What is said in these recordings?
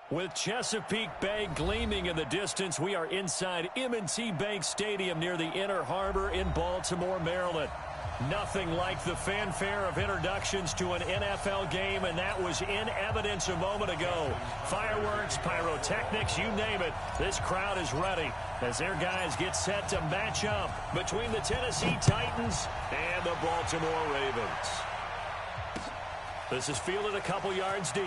With Chesapeake Bay gleaming in the distance, we are inside M&T Bank Stadium near the Inner Harbor in Baltimore, Maryland. Nothing like the fanfare of introductions to an NFL game, and that was in evidence a moment ago. Fireworks, pyrotechnics, you name it. This crowd is ready as their guys get set to match up between the Tennessee Titans and the Baltimore Ravens. This is fielded a couple yards deep.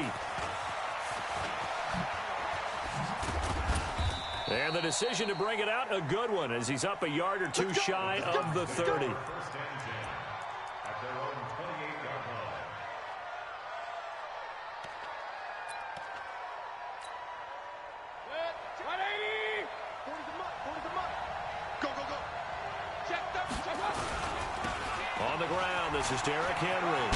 And the decision to bring it out, a good one, as he's up a yard or two shy of the 30. On the ground, this is Derrick Henry.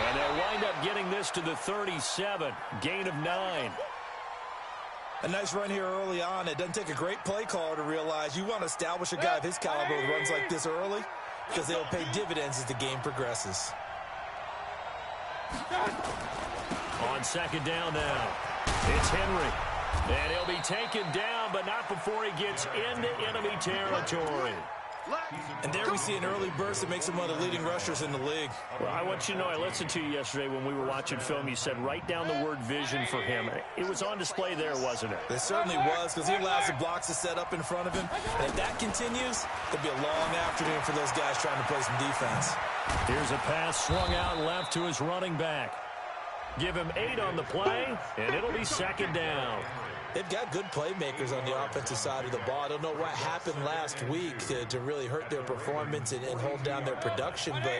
And they'll wind up getting this to the 37, gain of 9. A nice run here early on. It doesn't take a great play caller to realize you want to establish a guy of his caliber with runs like this early because they'll pay dividends as the game progresses. On second down now, it's Henry. And he'll be taken down, but not before he gets into enemy territory. And there we see an early burst that makes him one of the leading rushers in the league. Well, I want you to know, I listened to you yesterday when we were watching film. You said write down the word vision for him. It was on display there, wasn't it? It certainly was, because he allows the blocks to set up in front of him. And if that continues, it'll be a long afternoon for those guys trying to play some defense. Here's a pass swung out left to his running back. Give him 8 on the play, and it'll be second down. They've got good playmakers on the offensive side of the ball. I don't know what happened last week to really hurt their performance and hold down their production, but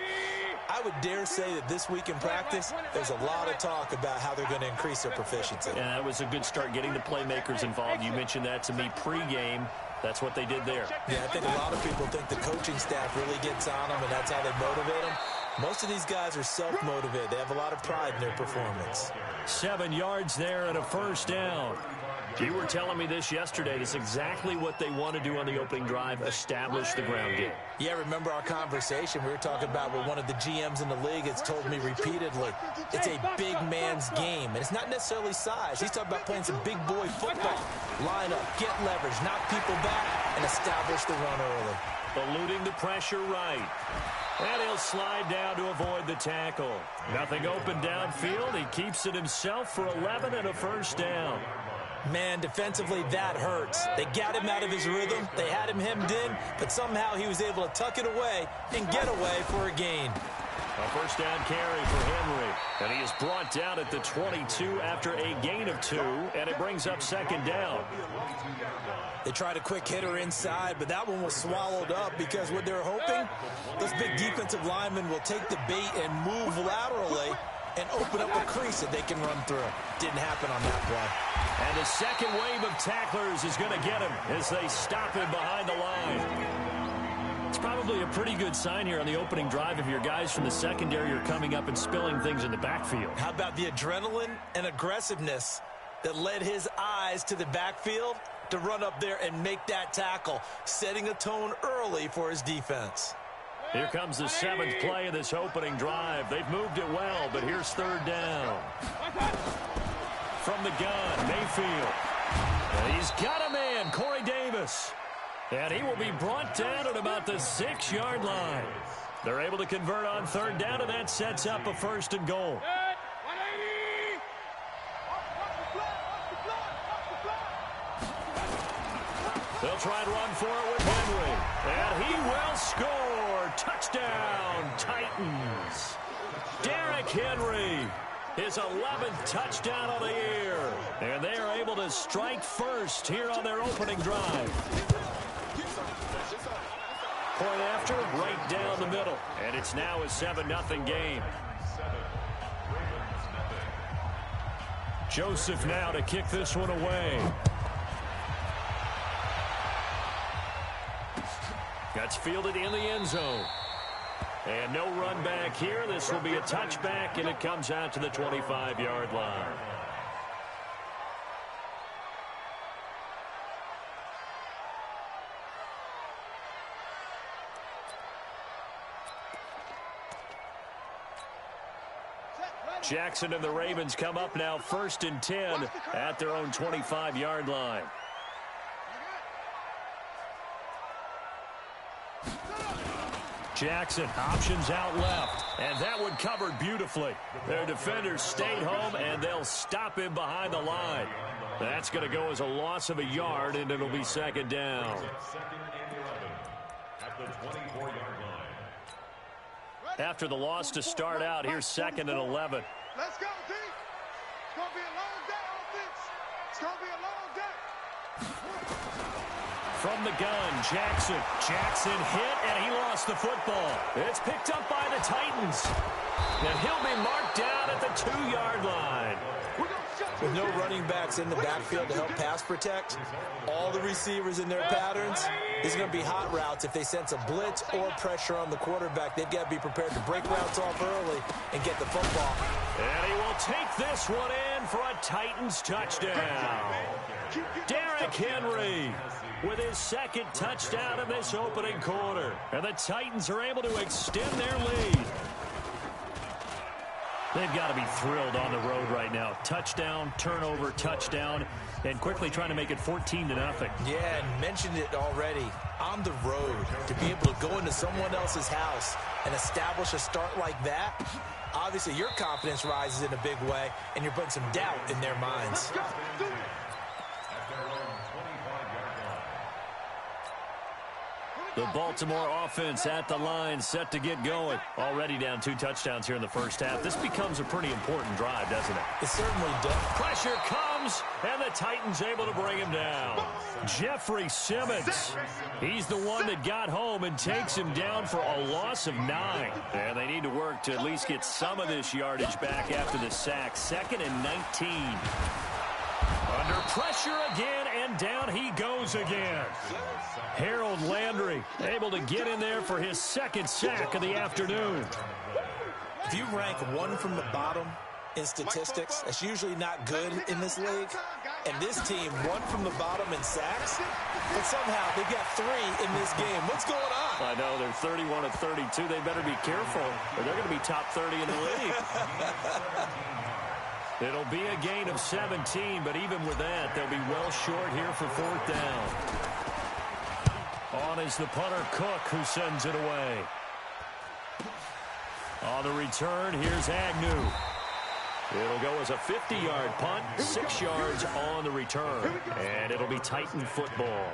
I would dare say that this week in practice, there's a lot of talk about how they're going to increase their proficiency. And that was a good start, getting the playmakers involved. You mentioned that to me pregame. That's what they did there. Yeah, I think a lot of people think the coaching staff really gets on them, and that's how they motivate them. Most of these guys are self-motivated. They have a lot of pride in their performance. 7 yards there and a first down. You were telling me this yesterday. That's exactly what they want to do on the opening drive, establish the ground game. Yeah, remember our conversation. We were talking about what one of the GMs in the league has told me repeatedly. It's a big man's game, and it's not necessarily size. He's talking about playing some big boy football. Line up, get leverage, knock people back, and establish the run early. Eluding the pressure right. And he'll slide down to avoid the tackle. Nothing open downfield. He keeps it himself for 11 and a first down. Man, defensively, that hurts. They got him out of his rhythm. They had him hemmed in, but somehow he was able to tuck it away and get away for a gain. A first down carry for Henry. And he is brought down at the 22 after a gain of 2, and it brings up second down. They tried a quick hitter inside, but that one was swallowed up because what they're hoping, those big defensive linemen will take the bait and move laterally and open up a crease that they can run through. Didn't happen on that play. And the second wave of tacklers is going to get him as they stop him behind the line. It's probably a pretty good sign here on the opening drive if your guys from the secondary are coming up and spilling things in the backfield. How about the adrenaline and aggressiveness that led his eyes to the backfield to run up there and make that tackle, setting a tone early for his defense. Here comes the 7th play of this opening drive. They've moved it well, but here's third down. From the gun, Mayfield. And he's got a man, Corey Davis. And he will be brought down at about the 6-yard line. They're able to convert on third down, and that sets up a first and goal. They'll try and run for it with Henry. And he will score. Touchdown, Titans. Derrick Henry, his 11th touchdown of the year. And they are able to strike first here on their opening drive. Point after, right down the middle. And it's now a 7-0 game. Joseph now to kick this one away. That's fielded in the end zone. And no run back here. This will be a touchback, and it comes out to the 25-yard line. Jackson and the Ravens come up now 1st and 10 at their own 25-yard line. Jackson options out left, and that one covered beautifully. Their defenders stayed home, and they'll stop him behind the line. That's going to go as a loss of a yard, and it'll be 2nd down. After the loss to start out, here's 2nd and 11. Let's go, D. It's going to be a long day, offense. It's going to be a long day. From the gun, Jackson. Jackson hit, and he lost the football. It's picked up by the Titans. And he'll be marked down at the 2-yard line. With no running backs in the backfield to help pass protect, all the receivers in their patterns, it's going to be hot routes. If they sense a blitz or pressure on the quarterback, they've got to be prepared to break routes off early and get the football. And he will take this one in for a Titans touchdown. Derrick Henry with his 2nd touchdown in this opening quarter. And the Titans are able to extend their lead. They've got to be thrilled on the road right now. Touchdown, turnover, touchdown, and quickly trying to make it 14-0. Yeah, and mentioned it already. On the road, to be able to go into someone else's house and establish a start like that, obviously your confidence rises in a big way, and you're putting some doubt in their minds. The Baltimore offense at the line, set to get going. Already down 2 touchdowns here in the first half. This becomes a pretty important drive, doesn't it? It certainly does. Pressure comes, and the Titans able to bring him down. Jeffrey Simmons, he's the one that got home and takes him down for a loss of 9. And they need to work to at least get some of this yardage back after the sack. 2nd and 19. Under pressure again, and down he goes again. Harold Landry able to get in there for his 2nd sack of the afternoon. If you rank one from the bottom in statistics, that's usually not good in this league. And this team, one from the bottom in sacks, but somehow they've got 3 in this game. What's going on? I know, they're 31 of 32. They better be careful, or they're going to be top 30 in the league. It'll be a gain of 17, but even with that, they'll be well short here for 4th down. On is the punter, Cook, who sends it away. On the return, here's Agnew. It'll go as a 50-yard punt, 6 yards on the return, and it'll be Titan football.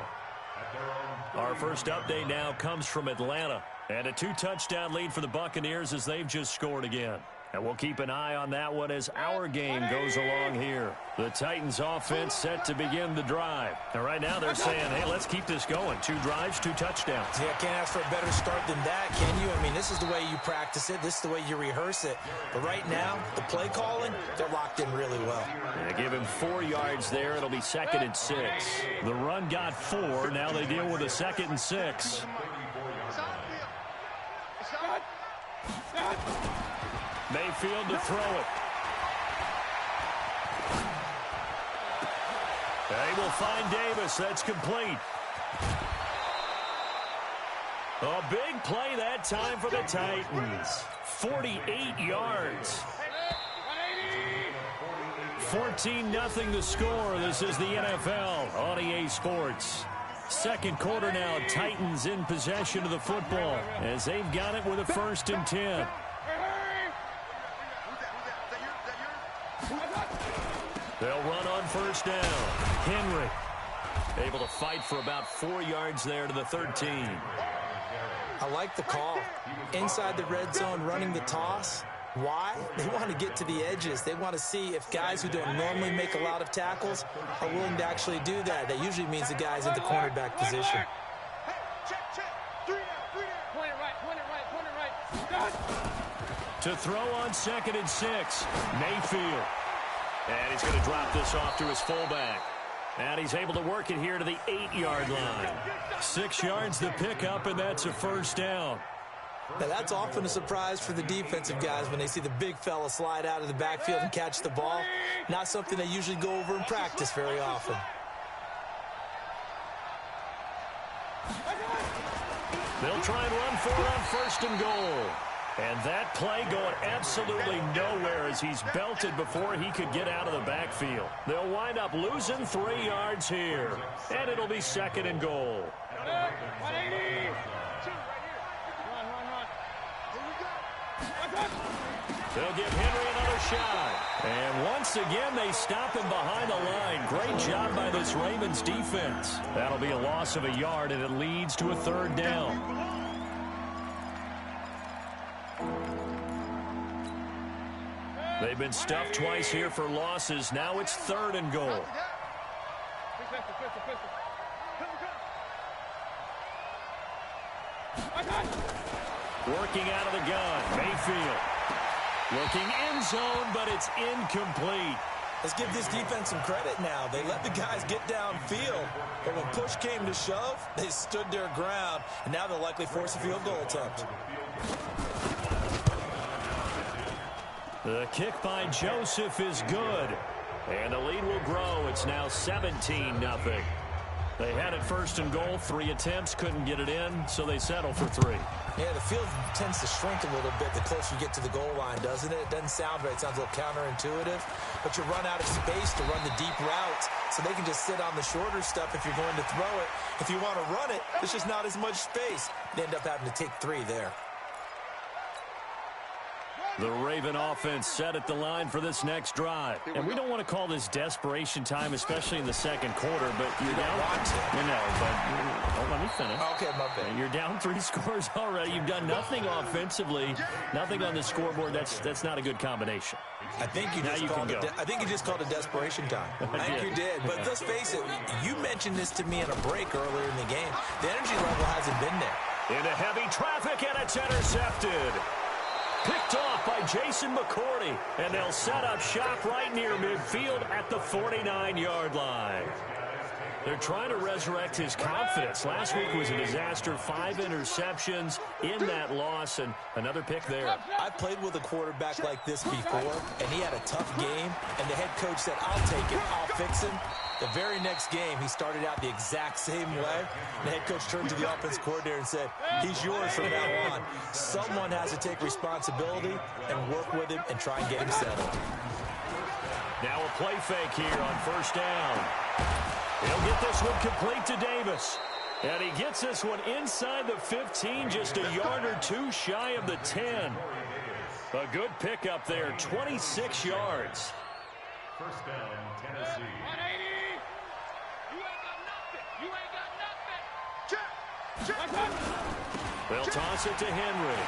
Our first update now comes from Atlanta, and a 2-touchdown lead for the Buccaneers as they've just scored again. And we'll keep an eye on that one as our game goes along here. The Titans offense set to begin the drive. And right now they're saying, hey, let's keep this going. 2 drives, 2 touchdowns. Yeah, can't ask for a better start than that, can you? I mean, this is the way you practice it. This is the way you rehearse it. But right now, the play calling, they're locked in really well. They give him 4 yards there. It'll be 2nd and 6. The run got 4. Now they deal with a 2nd and 6. Mayfield to throw it. They will find Davis. That's complete. A big play that time for the Titans. 48 yards. 14-0 the score. This is the NFL on EA Sports. 2nd quarter now. Titans in possession of the football as they've got it with a 1st and 10. They'll run on 1st down. Henry able to fight for about 4 yards there to the 13. I like the call. Inside the red zone, running the toss. Why? They want to get to the edges. They want to see if guys who don't normally make a lot of tackles are willing to actually do that. That usually means the guy's in the cornerback position. To throw on 2nd and 6, Mayfield. And he's going to drop this off to his fullback. And he's able to work it here to the 8-yard line. 6 yards the pickup, and that's a 1st down. Now, that's often a surprise for the defensive guys when they see the big fella slide out of the backfield and catch the ball. Not something they usually go over in practice very often. They'll try and run for it on 1st and goal. And that play going absolutely nowhere as he's belted before he could get out of the backfield. They'll wind up losing 3 yards here. And it'll be 2nd and goal. 180. They'll give Henry another shot. And once again, they stop him behind the line. Great job by this Ravens defense. That'll be a loss of a yard, and it leads to a 3rd down. They've been stuffed twice here for losses. Now it's 3rd and goal. Working out of the gun, Mayfield. Looking end zone, but it's incomplete. Let's give this defense some credit now. They let the guys get downfield, but when push came to shove, they stood their ground, and now they'll likely force a field goal attempt. The kick by Joseph is good, and the lead will grow. It's now 17-0. They had it 1st and goal, 3 attempts, couldn't get it in, so they settle for 3. Yeah, the field tends to shrink a little bit the closer you get to the goal line, doesn't it? It doesn't sound right. It sounds a little counterintuitive, but you run out of space to run the deep routes, so they can just sit on the shorter stuff if you're going to throw it. If you want to run it, there's just not as much space. They end up having to take 3 there. The Raven offense set at the line for this next drive. And we don't want to call this desperation time, especially in the 2nd quarter, but you're down. You know, but let me finish. Okay, my bad. You're down 3 scores already. You've done nothing offensively, nothing on the scoreboard. That's not a good combination. I think you just called it desperation time. I think you did. But let's face it, you mentioned this to me in a break earlier in the game. The energy level hasn't been there. Into heavy traffic, and it's intercepted. Picked off by Jason McCourty, and they'll set up shop right near midfield at the 49-yard line. They're trying to resurrect his confidence. Last week was a disaster, 5 interceptions in that loss, and another pick there. I've played with a quarterback like this before, and he had a tough game, and the head coach said, I'll take it, I'll fix him. The very next game, he started out the exact same way. The head coach turned to the offense coordinator and said, he's yours from now on. Someone has to take responsibility and work with him and try and get him settled. Now a play fake here on 1st down. He'll get this one complete to Davis. And he gets this one inside the 15, just a yard or 2 shy of the 10. A good pickup there, 26 yards. 1st down, Tennessee. 180. You ain't got nothing. They'll toss it to Henry.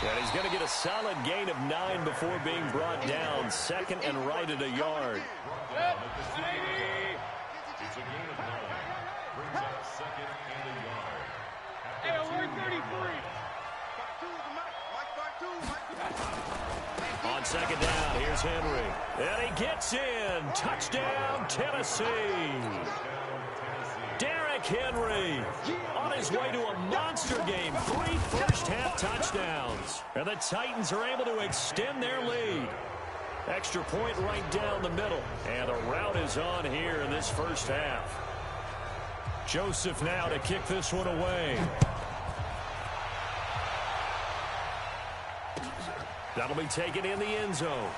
And he's going to get a solid gain of 9 before being brought down. 2nd and right at a yard. It's a gain of 9. Brings up 2nd and a yard. Hey, alert 33. On 2nd down, here's Henry. And he gets in. Touchdown, Tennessee. Derrick Henry on his way to a monster game. 3 first-half touchdowns. And the Titans are able to extend their lead. Extra point right down the middle. And the route is on here in this 1st half. Joseph now to kick this one away. That'll be taken in the end zone.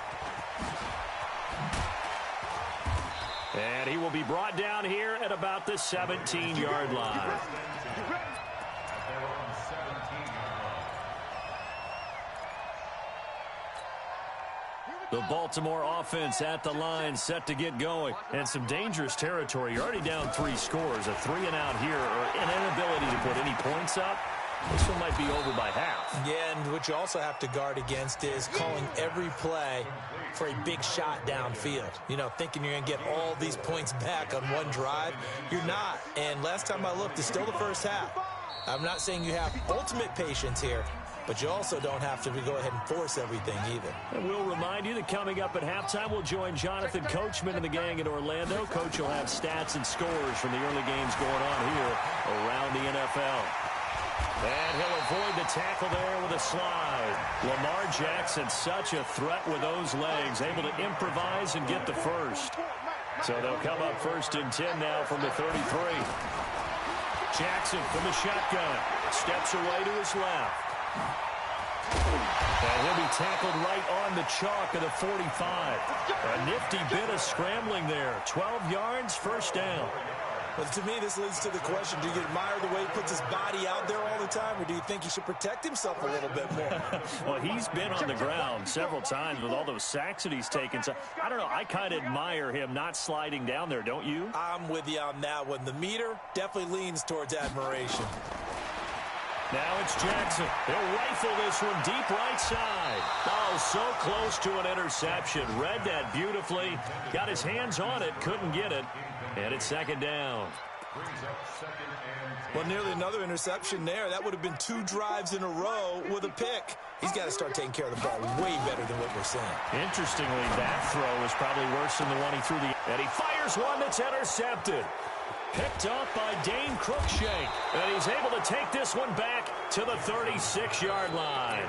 And he will be brought down here at about the 17-yard line. The Baltimore offense at the line, set to get going. And some dangerous territory. You're already down 3 scores. A 3-and-out here, or an inability to put any points up. This one might be over by half. Yeah, and what you also have to guard against is calling every play for a big shot downfield. You know, thinking you're going to get all these points back on one drive. You're not. And last time I looked, it's still the 1st half. I'm not saying you have ultimate patience here, but you also don't have to go ahead and force everything either. And we'll remind you that coming up at halftime, we'll join Jonathan Coachman and the gang in Orlando. Coach will have stats and scores from the early games going on here around the NFL. And he'll avoid the tackle there with a slide. Lamar Jackson, such a threat with those legs, able to improvise and get the first. So they'll come up 1st and 10 now from the 33. Jackson from the shotgun. Steps away to his left. And he'll be tackled right on the chalk of the 45. A nifty bit of scrambling there. 12 yards, first down. But to me, this leads to the question, do you admire the way he puts his body out there all the time, or do you think he should protect himself a little bit more? Well, he's been on the ground several times with all those sacks that he's taken. So, I don't know, I kind of admire him not sliding down there, don't you? I'm with you on that one. The meter definitely leans towards admiration. Now it's Jackson. He'll rifle this one deep right side. Oh, so close to an interception. Read that beautifully. Got his hands on it, couldn't get it. And it's second down. Well, nearly another interception there. That would have been 2 drives in a row with a pick. He's got to start taking care of the ball way better than what we're seeing. Interestingly, that throw is probably worse than the one he threw. And he fires one that's intercepted. Picked up by Dane Cruikshank. And he's able to take this one back to the 36-yard line.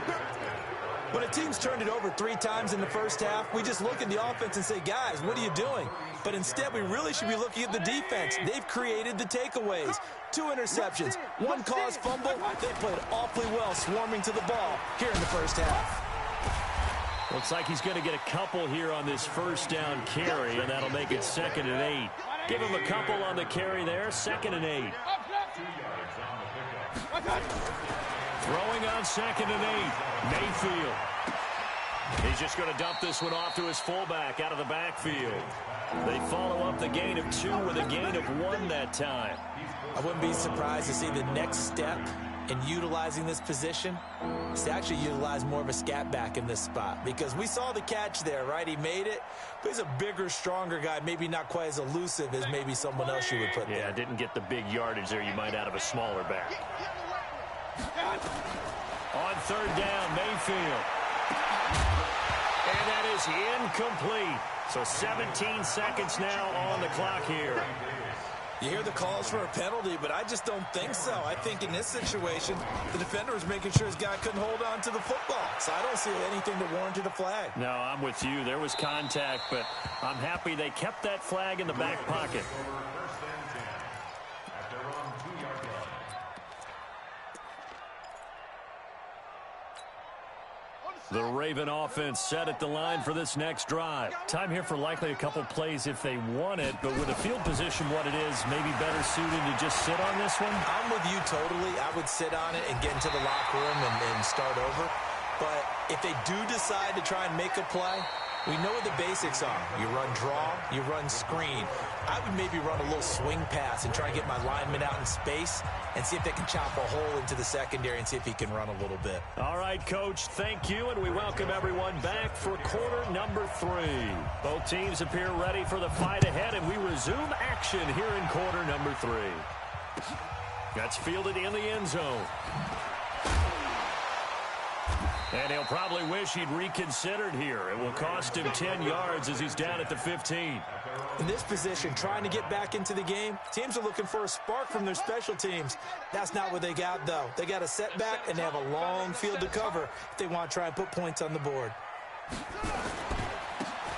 When a team's turned it over 3 times in the first half, we just look at the offense and say, guys, what are you doing? But instead, we really should be looking at the defense. They've created the takeaways. 2 interceptions, 1 caused fumble. They played awfully well swarming to the ball here in the first half. Looks like he's going to get a couple here on this first down carry, and that'll make it 2nd and 8. Give him a couple on the carry there, 2nd and 8. Throwing on 2nd and 8, Mayfield. He's just going to dump this one off to his fullback out of the backfield. They follow up the gain of 2 with a gain of 1 that time. I wouldn't be surprised to see the next step in utilizing this position is to actually utilize more of a scat back in this spot, because we saw the catch there, right? He made it, but he's a bigger, stronger guy, maybe not quite as elusive as maybe someone else you would put there. Yeah, didn't get the big yardage there you might out of a smaller back. On 3rd down, Mayfield. And that is incomplete. So 17 seconds now on the clock here. You hear the calls for a penalty, but I just don't think so. I think in this situation, the defender was making sure his guy couldn't hold on to the football. So I don't see anything that warranted a flag. No, I'm with you. There was contact, but I'm happy they kept that flag in the back pocket. The Raven offense set at the line for this next drive. Time here for likely a couple plays if they want it, but with the field position what it is, maybe better suited to just sit on this one? I'm with you totally. I would sit on it and get into the locker room and start over. But if they do decide to try and make a play, we know what the basics are. You run draw, you run screen. I would maybe run a little swing pass and try and get my lineman out in space and see if they can chop a hole into the secondary and see if he can run a little bit. All right, Coach, thank you, and we welcome everyone back for quarter number 3. Both teams appear ready for the fight ahead, and we resume action here in quarter number 3. That's fielded in the end zone. And he'll probably wish he'd reconsidered here. It will cost him 10 yards as he's down at the 15. In this position, trying to get back into the game, teams are looking for a spark from their special teams. That's not what they got, though. They got a setback, and they have a long field to cover if they want to try and put points on the board.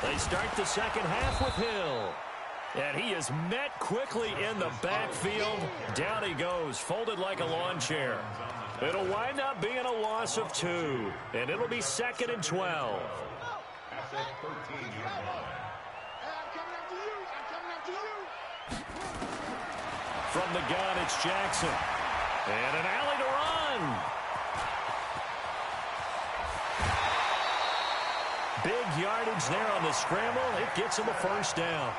They start the second half with Hill. And he is met quickly in the backfield. Down he goes, folded like a lawn chair. It'll wind up being a loss of 2, and it'll be 2nd and 12. From the gun, it's Jackson. And an alley to run. Big yardage there on the scramble. It gets him a first down.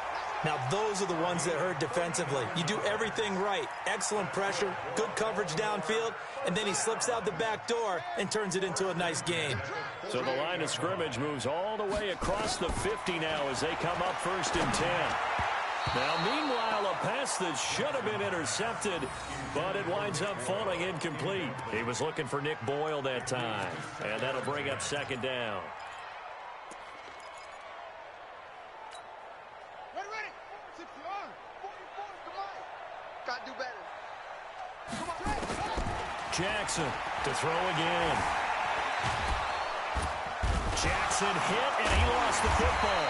Now, those are the ones that hurt defensively. You do everything right. Excellent pressure, good coverage downfield, and then he slips out the back door and turns it into a nice gain. So the line of scrimmage moves all the way across the 50 now as they come up 1st and 10. Now, meanwhile, a pass that should have been intercepted, but it winds up falling incomplete. He was looking for Nick Boyle that time, and that'll bring up 2nd down. Jackson to throw again. Jackson hit, and he lost the football.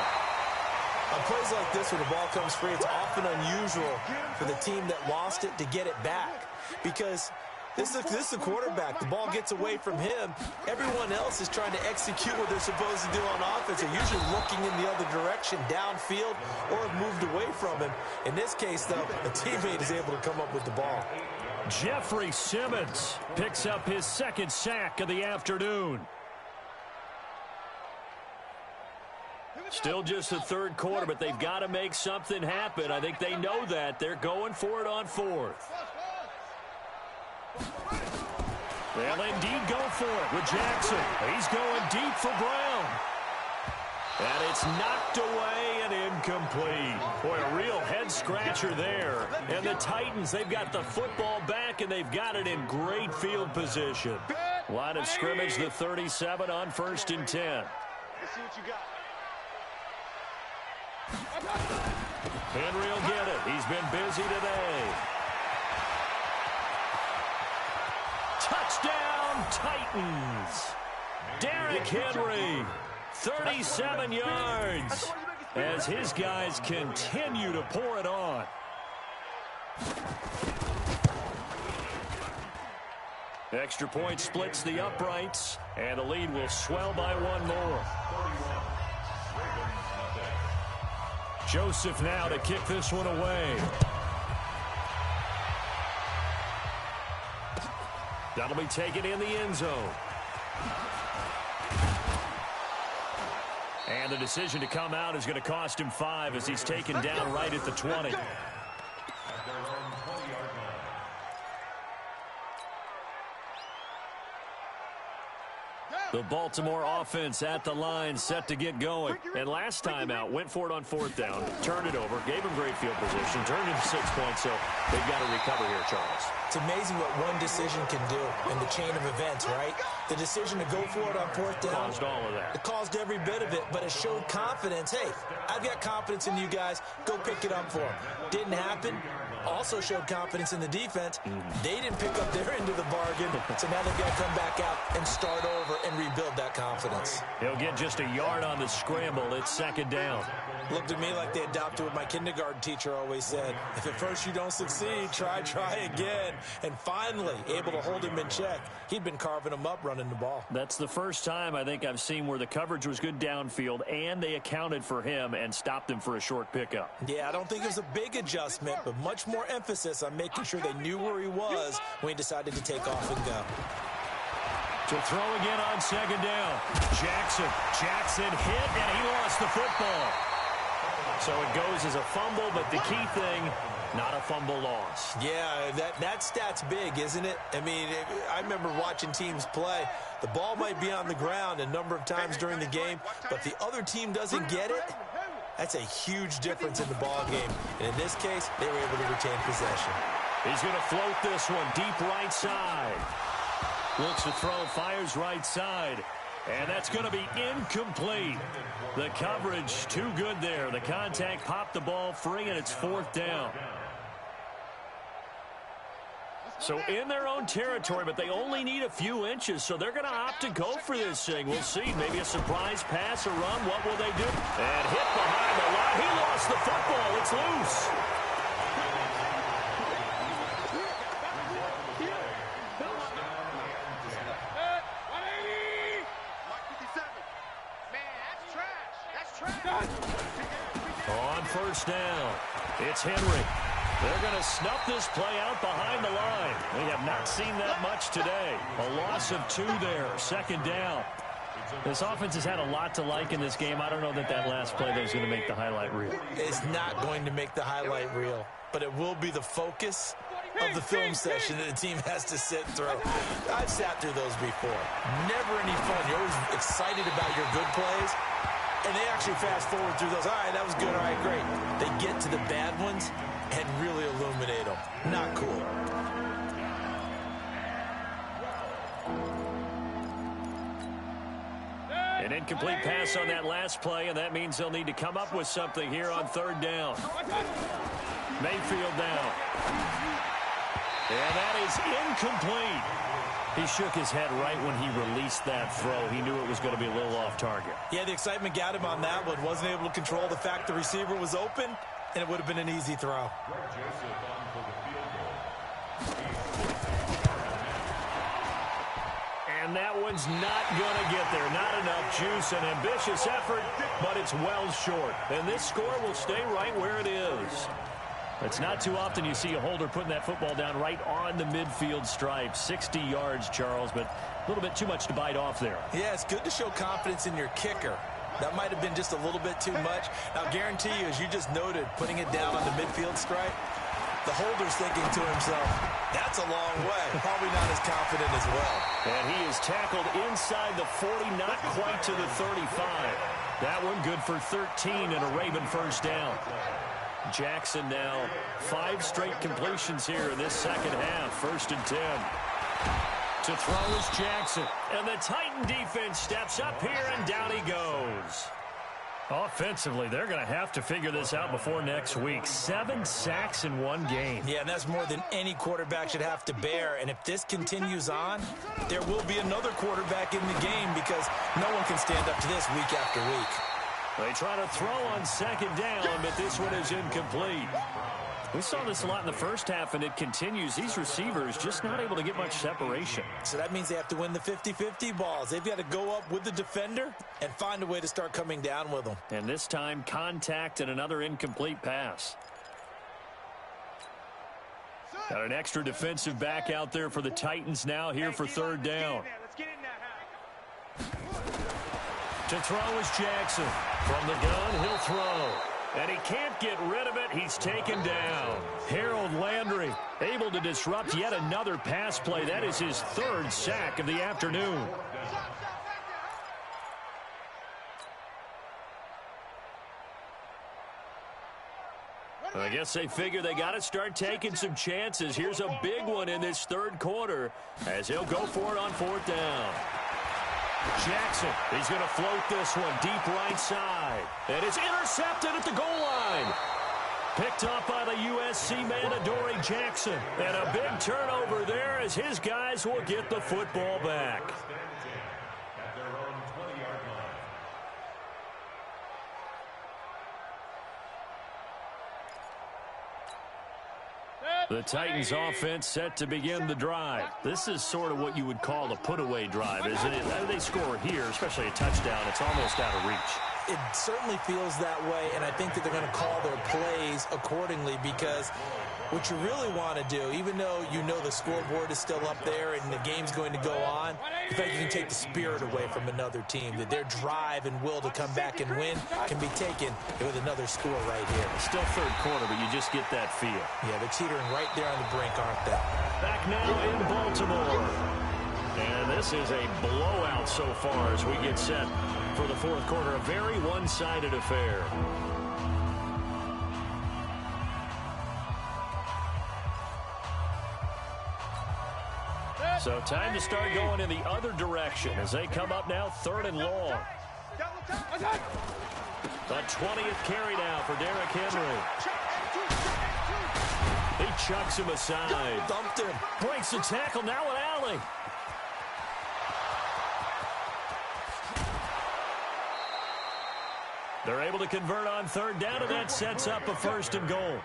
On plays like this, when the ball comes free, it's often unusual for the team that lost it to get it back. Because this is a quarterback. The ball gets away from him. Everyone else is trying to execute what they're supposed to do on offense. They're usually looking in the other direction, downfield, or have moved away from him. In this case, though, a teammate is able to come up with the ball. Jeffrey Simmons picks up his second sack of the afternoon. Still just the third quarter, but they've got to make something happen. I think they know that. They're going for it on fourth. They'll indeed go for it with Jackson. He's going deep for Brown. And it's knocked away and incomplete. Boy, a real head-scratcher there. And the Titans, they've got the football back, and they've got it in great field position. Line of scrimmage, the 37 on 1st and 10. Let's see what you got. Henry will get it. He's been busy today. Touchdown, Titans. Derrick Henry, 37 yards, as his guys continue to pour it on. Extra point splits the uprights, and the lead will swell by one more. Joseph now to kick this one away. That'll be taken in the end zone. And the decision to come out is going to cost him 5 as he's taken down right at the 20. The Baltimore offense at the line, set to get going. And last time out, went for it on 4th down, turned it over, gave him great field position, turned it to 6 points, so they've got to recover here, Charles. It's amazing what one decision can do in the chain of events, right? The decision to go for it on 4th down. Caused all of that. It caused every bit of it, but it showed confidence. Hey, I've got confidence in you guys. Go pick it up for them. Didn't happen. Also showed confidence in the defense. They didn't pick up their end of the bargain, so now they've got to come back out and start over and rebuild that confidence. He'll get just a yard on the scramble. It's 2nd down. Looked at me like they adopted what my kindergarten teacher always said. If at first you don't succeed, try again. And finally, able to hold him in check. He'd been carving him up running the ball. That's the first time I think I've seen where the coverage was good downfield and they accounted for him and stopped him for a short pickup. Yeah, I don't think it was a big adjustment, but much more emphasis on making sure they knew where he was when he decided to take off and go. To throw again on 2nd down. Jackson hit, and he lost the football. So it goes as a fumble, but the key thing, not a fumble loss. Yeah, that stat's big, isn't it? I mean, I remember watching teams play. The ball might be on the ground a number of times during the game, but the other team doesn't get it. That's a huge difference in the ball game. And in this case, they were able to retain possession. He's going to float this one deep right side. Looks to throw, fires right side. And that's going to be incomplete. The coverage too good there. The contact popped the ball free, and it's 4th down. So in their own territory, but they only need a few inches, so they're going to opt to go for this thing. We'll see. Maybe a surprise pass or run. What will they do? And hit behind the line. He lost the football. It's loose. On 1st down, it's Henry. They're going to snuff this play out behind the line. We have not seen that much today. A loss of 2 there, 2nd down. This offense has had a lot to like in this game. I don't know that last play is going to make the highlight reel. It's not going to make the highlight reel, but it will be the focus of the film session that the team has to sit through. I've sat through those before. Never any fun. You're always excited about your good plays, and they actually fast forward through those. All right, that was good. All right, great. They get to the bad ones and really illuminate them. Not cool. An incomplete pass on that last play, and that means they'll need to come up with something here on 3rd down. Mayfield down. And that is incomplete. He shook his head right when he released that throw. He knew it was going to be a little off target. Yeah, the excitement got him on that one. Wasn't able to control the fact the receiver was open, and it would have been an easy throw. And that one's not going to get there. Not enough juice. An ambitious effort, but it's well short. And this score will stay right where it is. It's not too often you see a holder putting that football down right on the midfield stripe. 60 yards, Charles, but a little bit too much to bite off there. Yeah, it's good to show confidence in your kicker. That might have been just a little bit too much. Now, guarantee you, as you just noted, putting it down on the midfield stripe, the holder's thinking to himself, that's a long way. Probably not as confident as well. And he is tackled inside the 40, not quite to the 35. That one good for 13 and a Raven first down. Jackson now 5 straight completions here in this second half. 1st and 10. To throw is Jackson. And the Titan defense steps up here, and down he goes. Offensively, they're going to have to figure this out before next week. 7 sacks in one game. Yeah, and that's more than any quarterback should have to bear. And if this continues on, there will be another quarterback in the game because no one can stand up to this week after week. They try to throw on second down, but this one is incomplete. We saw this a lot in the first half, and it continues. These receivers just not able to get much separation. So that means they have to win the 50-50 balls. They've got to go up with the defender and find a way to start coming down with them. And this time, contact and another incomplete pass. Got an extra defensive back out there for the Titans now here for 3rd down. To throw is Jackson. From the gun, he'll throw. And he can't get rid of it. He's taken down. Harold Landry able to disrupt yet another pass play. That is his 3rd sack of the afternoon. I guess they figure they got to start taking some chances. Here's a big one in this 3rd quarter as he'll go for it on 4th down. Jackson, he's going to float this one deep right side. And it's intercepted at the goal line. Picked up by the USC man, Adoree Jackson. And a big turnover there as his guys will get the football back. The Titans offense set to begin the drive. This is sort of what you would call a put-away drive, isn't it? They score here, especially a touchdown. It's almost out of reach. It certainly feels that way, and I think that they're going to call their plays accordingly because what you really want to do, even though you know the scoreboard is still up there and the game's going to go on, the fact you can take the spirit away from another team, that their drive and will to come back and win can be taken with another score right here. Still 3rd quarter, but you just get that feel. Yeah, they're teetering right there on the brink, aren't they? Back now in Baltimore. And this is a blowout so far as we get set for the 4th quarter. A very one-sided affair. So time to start going in the other direction as they come up now 3rd and long. The 20th carry now for Derrick Henry. He chucks him aside. Dumped him. Breaks the tackle, now an alley. They're able to convert on 3rd down, and that sets up a 1st and goal.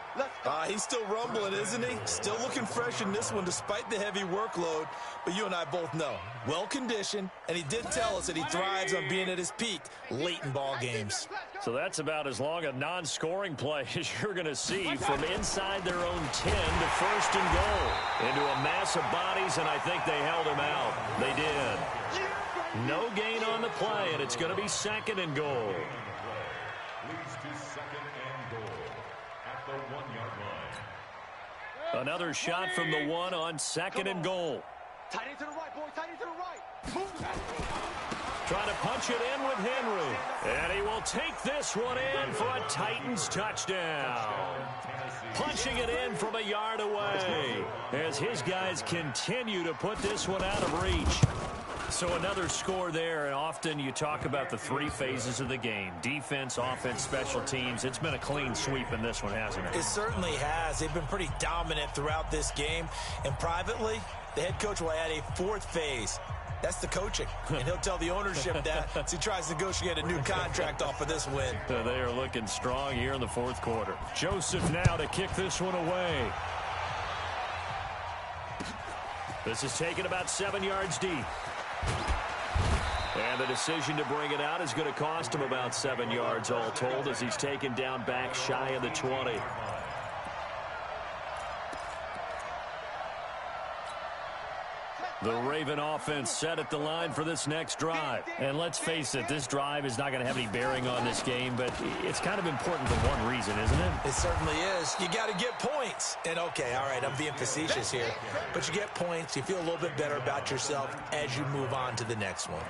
He's still rumbling, isn't he? Still looking fresh in this one despite the heavy workload. But you and I both know, well-conditioned, and he did tell us that he thrives on being at his peak late in ball games. So that's about as long a non-scoring play as you're going to see from inside their own 10 to 1st and goal. Into a mass of bodies, and I think they held him out. They did. No gain on the play, and it's going to be 2nd and goal. Leads to 2nd and goal at the 1-yard line. Another shot from the 1 on 2nd and goal. Tight end to the right, boy. Tight end to the right. Move. Trying to punch it in with Henry. And he will take this one in for a Titans touchdown. Punching it in from a yard away as his guys continue to put this one out of reach. So another score there, and often you talk about the three phases of the game. Defense, offense, special teams. It's been a clean sweep in this one, hasn't it? It certainly has. They've been pretty dominant throughout this game. And privately, the head coach will add a fourth phase. That's the coaching. And he'll tell the ownership that as he tries to negotiate a new contract off of this win. They are looking strong here in the fourth quarter. Joseph now to kick this one away. This is taken about 7 yards deep. And the decision to bring it out is going to cost him about 7 yards all told as he's taken down back shy of the 20. The Raven offense set at the line for this next drive. And let's face it, this drive is not going to have any bearing on this game, but it's kind of important for one reason, isn't it? It certainly is. You got to get points. And, okay, all right, I'm being facetious here. But you get points, you feel a little bit better about yourself as you move on to the next one.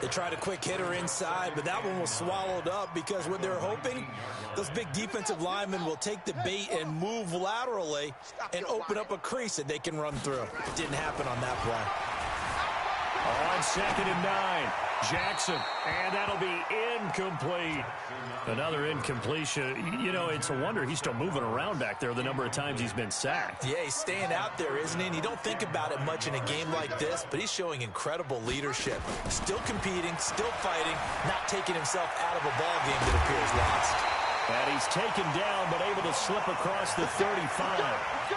They tried a quick hitter inside, but that one was swallowed up because what they're hoping, those big defensive linemen will take the bait and move laterally and open up a crease that they can run through. It didn't happen on that play. On 2nd and 9, Jackson, and that'll be incomplete. Another incompletion. You know, it's a wonder he's still moving around back there the number of times he's been sacked. Yeah, he's staying out there, isn't he? And you don't think about it much in a game like this, but he's showing incredible leadership. Still competing, still fighting, not taking himself out of a ball game that appears lost. And he's taken down, but able to slip across the 35.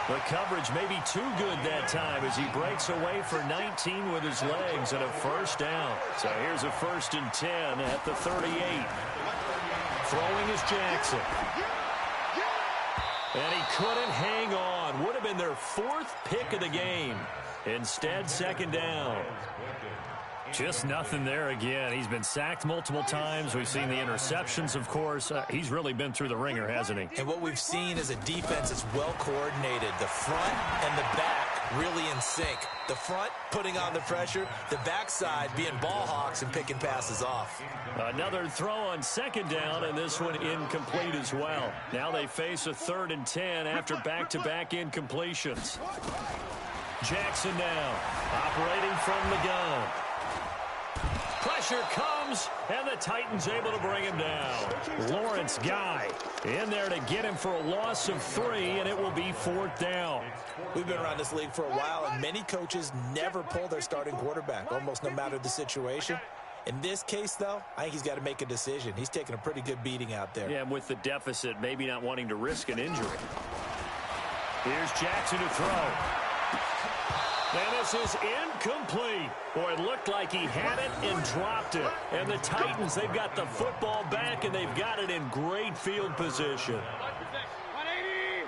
The coverage may be too good that time as he breaks away for 19 with his legs and a first down. So here's a 1st and 10 at the 38. Throwing is Jackson. And he couldn't hang on. Would have been their 4th pick of the game. Instead, 2nd down. Just nothing there again. He's been sacked multiple times. We've seen the interceptions, of course. He's really been through the ringer, hasn't he? And what we've seen is a defense that's well coordinated. The front and the back really in sync. The front putting on the pressure, the backside being ball hawks and picking passes off. Another throw on 2nd down, and this one incomplete as well. Now they face a 3rd and 10 after back-to-back incompletions. Jackson now operating from the gun. Pressure comes, and the Titans able to bring him down. Lawrence Guy in there to get him for a loss of 3, and it will be 4th down. We've been around this league for a while, and many coaches never pull their starting quarterback, almost no matter the situation. In this case, though, I think he's got to make a decision. He's taking a pretty good beating out there. Yeah, and with the deficit, maybe not wanting to risk an injury. Here's Jackson to throw. And this is incomplete. Boy, it looked like he had it and dropped it. And the Titans, they've got the football back, and they've got it in great field position. 180.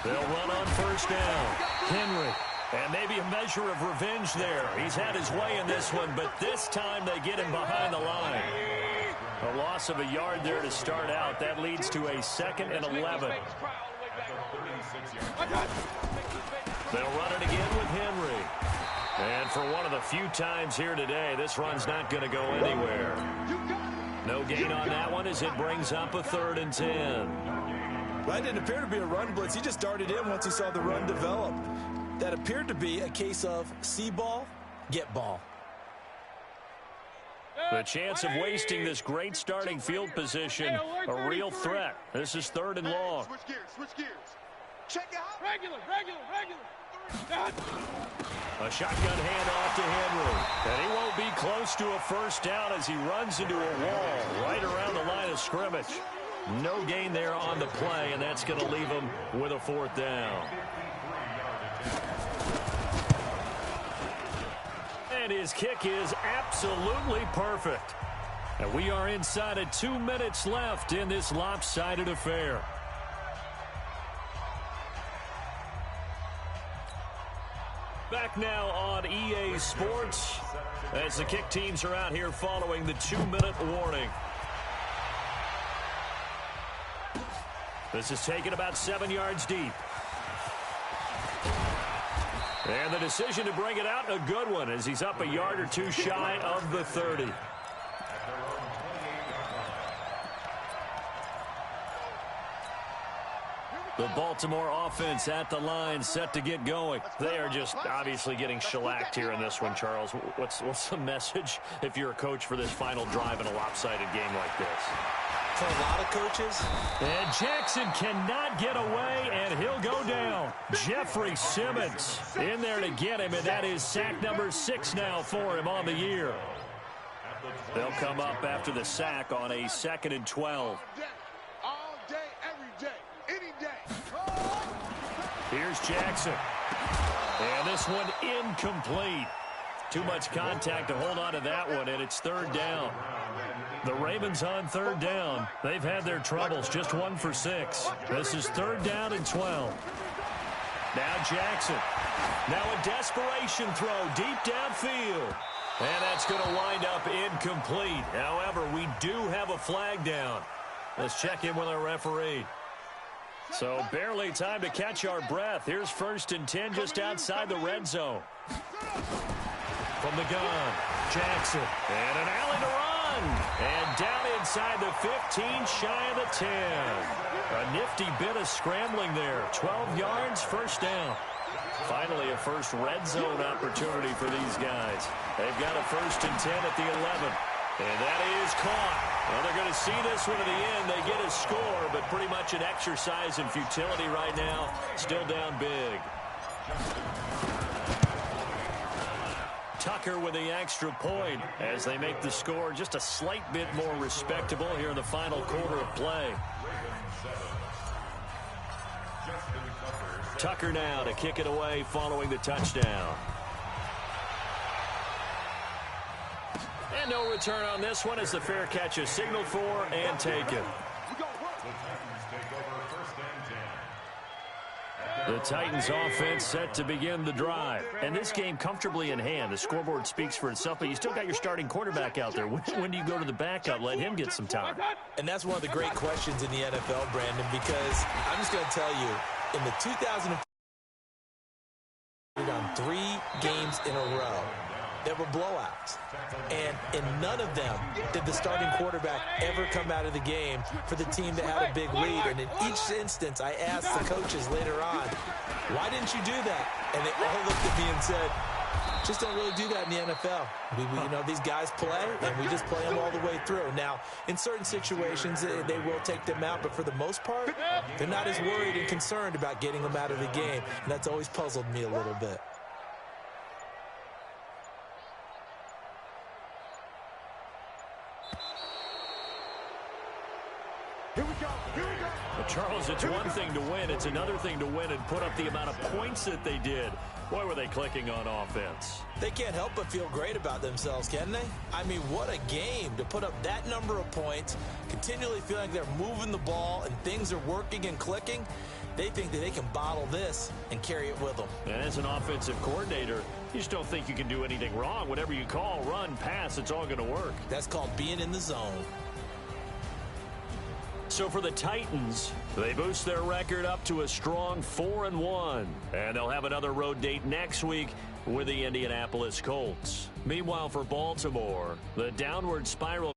They'll run on 1st down. Henry. And maybe a measure of revenge there. He's had his way in this one, but this time they get him behind the line. A loss of a yard there to start out. That leads to a 2nd and 11. They'll run it again with Henry. And for one of the few times here today, this run's not going to go anywhere. No gain on that one as it brings up a 3rd and 10. Well, that didn't appear to be a run blitz. He just started in once he saw the run develop. That appeared to be a case of see ball, get ball. The chance of wasting this great starting field position, a real threat. This is 3rd and long. Switch gears, switch gears. Check out. Regular. A shotgun handoff to Henry. And he won't be close to a first down as he runs into a wall right around the line of scrimmage. No gain there on the play, and that's going to leave him with a 4th down. And his kick is absolutely perfect. And we are inside of 2 minutes left in this lopsided affair. Back now on EA Sports as the kick teams are out here following the 2-minute warning. This is taken about 7 yards deep. And the decision to bring it out, a good one, as he's up a yard or two shy of the 30. The Baltimore offense at the line, set to get going. They are just obviously getting shellacked here in this one, Charles. What's the message if you're a coach for this final drive in a lopsided game like this? For a lot of coaches. And Jackson cannot get away, and he'll go down. Jeffrey Simmons in there to get him, and that is sack number 6 now for him on the year. They'll come up after the sack on a 2nd and 12. All day, every day, any day. Here's Jackson. And this one incomplete. Too much contact to hold on to that one, and it's 3rd down. The Ravens on 3rd down. They've had their troubles, just 1 for 6. This is 3rd down and 12. Now Jackson. Now a desperation throw deep downfield. And that's going to wind up incomplete. However, we do have a flag down. Let's check in with our referee. So barely time to catch our breath. Here's 1st and 10 just outside the red zone. From the gun, Jackson. And an alley to run. And down inside the 15, shy of the 10. A nifty bit of scrambling there. 12 yards, 1st down. Finally, a first red zone opportunity for these guys. They've got a 1st and 10 at the 11. And that is caught. Well, they're going to see this one to the end. They get a score, but pretty much an exercise in futility right now. Still down big. Tucker with the extra point as they make the score just a slight bit more respectable here in the final quarter of play. Tucker now to kick it away following the touchdown. And no return on this one as the fair catch is signaled for and taken. The Titans offense set to begin the drive. And this game comfortably in hand. The scoreboard speaks for itself, but you still got your starting quarterback out there. When do you go to the backup? Let him get some time. And that's one of the great questions in the NFL, Brandon, because I'm just going to tell you, in the 2000 on 3 games in a row, there were blowouts. And in none of them did the starting quarterback ever come out of the game for the team that had a big lead. And in each instance, I asked the coaches later on, why didn't you do that? And they all looked at me and said, just don't really do that in the NFL. You know, these guys play, and we just play them all the way through. Now, in certain situations, they will take them out, but for the most part, they're not as worried and concerned about getting them out of the game. And that's always puzzled me a little bit. Well, Charles, it's one thing to win. It's another thing to win and put up the amount of points that they did. Boy, were they clicking on offense. They can't help but feel great about themselves, can they? I mean, what a game to put up that number of points, continually feel like they're moving the ball and things are working and clicking. They think that they can bottle this and carry it with them. And as an offensive coordinator, you just don't think you can do anything wrong. Whatever you call, run, pass, it's all going to work. That's called being in the zone. So for the Titans, they boost their record up to a strong 4-1. And they'll have another road date next week with the Indianapolis Colts. Meanwhile, for Baltimore, the downward spiral